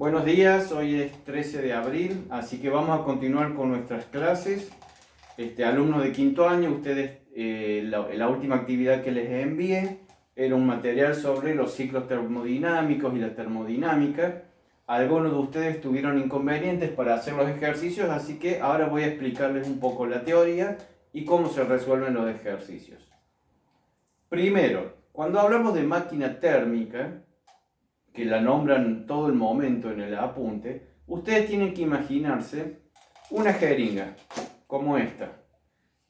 Buenos días, hoy es 13 de abril, así que vamos a continuar con nuestras clases. Alumnos de quinto año, ustedes, la última actividad que les envié era un material sobre los ciclos termodinámicos y la termodinámica. Algunos de ustedes tuvieron inconvenientes para hacer los ejercicios, así que ahora voy a explicarles un poco la teoría y cómo se resuelven los ejercicios. Primero, cuando hablamos de máquina térmica, que la nombran todo el momento en el apunte, ustedes tienen que imaginarse una jeringa como esta.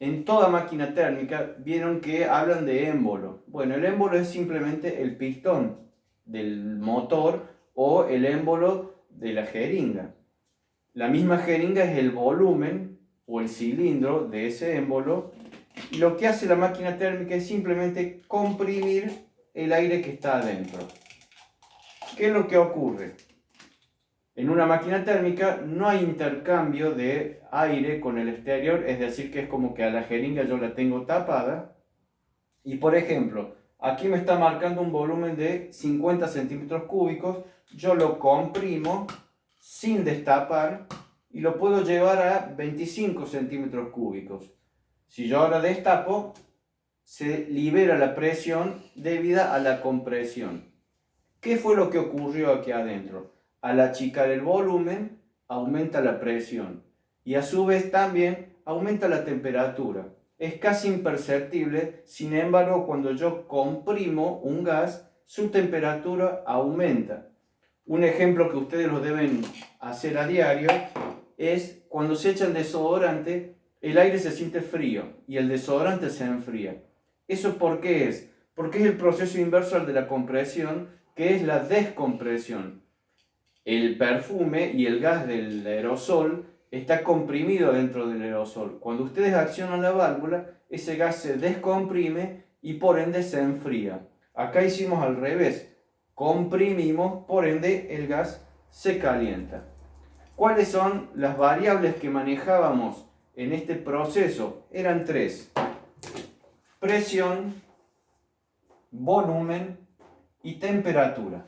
En toda máquina térmica vieron que hablan de émbolo. Bueno, el émbolo es simplemente el pistón del motor o el émbolo de la jeringa. La misma jeringa es el volumen o el cilindro de ese émbolo. Y lo que hace la máquina térmica es simplemente comprimir el aire que está adentro. ¿Qué es lo que ocurre? En una máquina térmica no hay intercambio de aire con el exterior, es decir, que es como que a la jeringa yo la tengo tapada. Y por ejemplo, aquí me está marcando un volumen de 50 centímetros cúbicos, yo lo comprimo sin destapar y lo puedo llevar a 25 centímetros cúbicos. Si yo ahora destapo, se libera la presión debida a la compresión. ¿Qué fue lo que ocurrió aquí adentro? Al achicar el volumen, aumenta la presión y a su vez también aumenta la temperatura. Es casi imperceptible, sin embargo, cuando yo comprimo un gas, su temperatura aumenta. Un ejemplo que ustedes lo deben hacer a diario es cuando se echa el desodorante, el aire se siente frío y el desodorante se enfría. ¿Eso por qué es? Porque es el proceso inverso al de la compresión, que es la descompresión. El perfume y el gas del aerosol está comprimido dentro del aerosol. Cuando ustedes accionan la válvula, ese gas se descomprime y por ende se enfría. Acá hicimos al revés. Comprimimos, por ende el gas se calienta. ¿Cuáles son las variables que manejábamos en este proceso? Eran tres: presión, volumen y temperatura.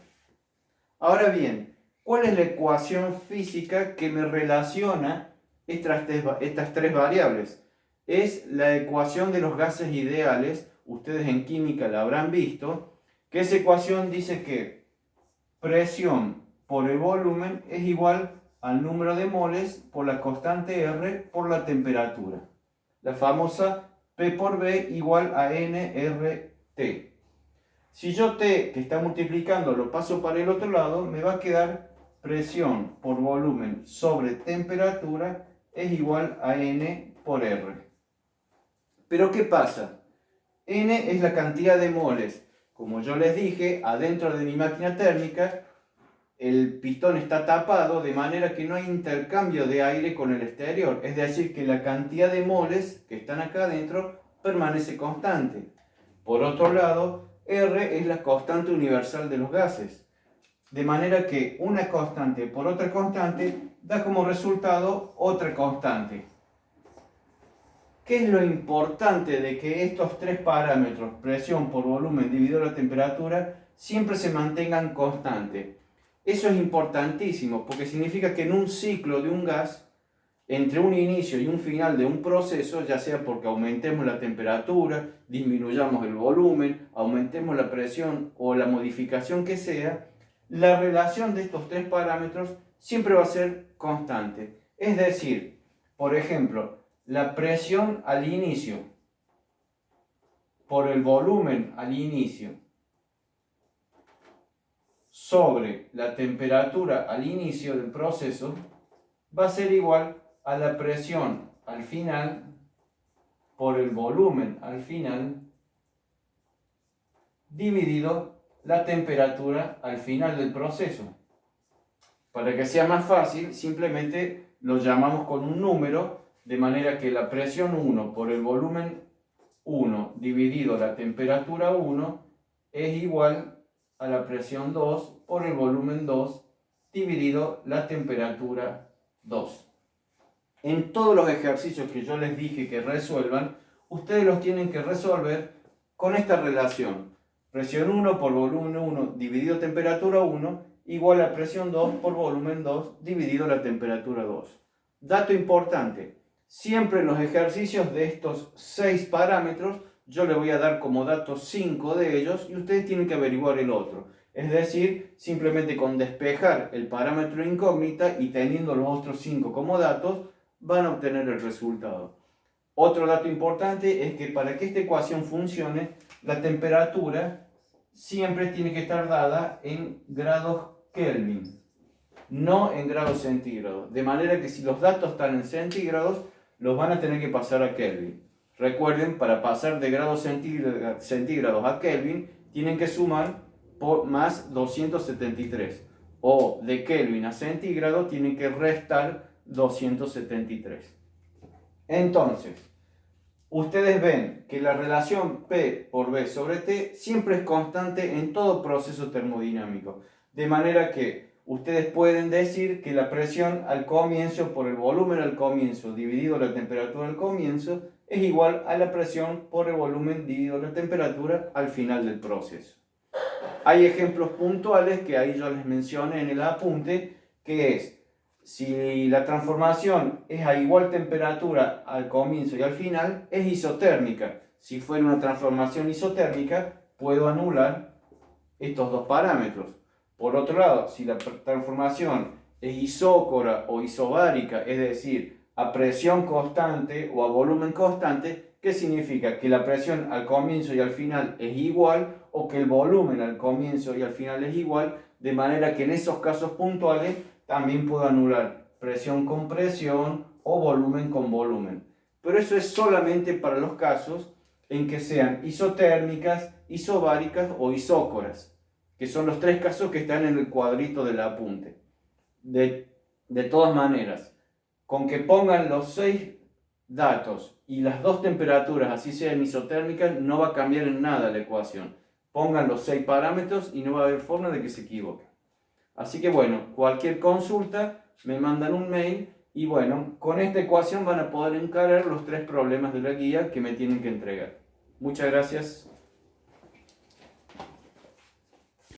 Ahora bien, ¿cuál es la ecuación física que me relaciona estas tres variables? Es la ecuación de los gases ideales. Ustedes en química la habrán visto, que esa ecuación dice que presión por el volumen es igual al número de moles por la constante R por la temperatura. La famosa P por B igual a nRT. Si yo T, que está multiplicando, lo paso para el otro lado, me va a quedar presión por volumen sobre temperatura es igual a N por R. Pero ¿qué pasa? N es la cantidad de moles. Como yo les dije, adentro de mi máquina térmica, el pistón está tapado de manera que no hay intercambio de aire con el exterior. Es decir, que la cantidad de moles que están acá adentro permanece constante. Por otro lado, R es la constante universal de los gases. De manera que una constante por otra constante da como resultado otra constante. ¿Qué es lo importante de que estos tres parámetros, presión por volumen dividido la temperatura, siempre se mantengan constantes? Eso es importantísimo porque significa que en un ciclo de un gas, entre un inicio y un final de un proceso, ya sea porque aumentemos la temperatura, disminuyamos el volumen, aumentemos la presión o la modificación que sea, la relación de estos tres parámetros siempre va a ser constante. Es decir, por ejemplo, la presión al inicio por el volumen al inicio sobre la temperatura al inicio del proceso va a ser igual a la presión al final por el volumen al final dividido la temperatura al final del proceso. Para que sea más fácil, simplemente lo llamamos con un número, de manera que la presión 1 por el volumen 1 dividido la temperatura 1 es igual a la presión 2 por el volumen 2 dividido la temperatura 2. En todos los ejercicios que yo les dije que resuelvan, ustedes los tienen que resolver con esta relación. Presión 1 por volumen 1 dividido temperatura 1 igual a presión 2 por volumen 2 dividido la temperatura 2. Dato importante, siempre en los ejercicios de estos 6 parámetros, yo le voy a dar como dato 5 de ellos y ustedes tienen que averiguar el otro. Es decir, simplemente con despejar el parámetro incógnita y teniendo los otros 5 como datos, van a obtener el resultado. Otro dato importante es que para que esta ecuación funcione, la temperatura siempre tiene que estar dada en grados Kelvin, no en grados centígrados. De manera que si los datos están en centígrados, los van a tener que pasar a Kelvin. Recuerden, para pasar de grados centígrados a Kelvin, tienen que sumar por más 273. O de Kelvin a centígrados, tienen que restar 273. Entonces, ustedes ven que la relación P por V sobre T siempre es constante en todo proceso termodinámico. De manera que ustedes pueden decir que la presión al comienzo por el volumen al comienzo dividido la temperatura al comienzo es igual a la presión por el volumen dividido la temperatura al final del proceso. Hay ejemplos puntuales que ahí yo les mencioné en el apunte, que es si la transformación es a igual temperatura al comienzo y al final, es isotérmica. Si fuera una transformación isotérmica, puedo anular estos dos parámetros. Por otro lado, si la transformación es isócora o isobárica, es decir, a presión constante o a volumen constante, ¿qué significa? Que la presión al comienzo y al final es igual o que el volumen al comienzo y al final es igual, de manera que en esos casos puntuales también puedo anular presión con presión o volumen con volumen. Pero eso es solamente para los casos en que sean isotérmicas, isobáricas o isócoras, que son los 3 casos que están en el cuadrito del apunte. De todas maneras, con que pongan los 6 datos y las 2 temperaturas, así sean isotérmicas, no va a cambiar en nada la ecuación. Pongan los 6 parámetros y no va a haber forma de que se equivoquen. Así que bueno, cualquier consulta me mandan un mail y bueno, con esta ecuación van a poder encarar los 3 problemas de la guía que me tienen que entregar. Muchas gracias.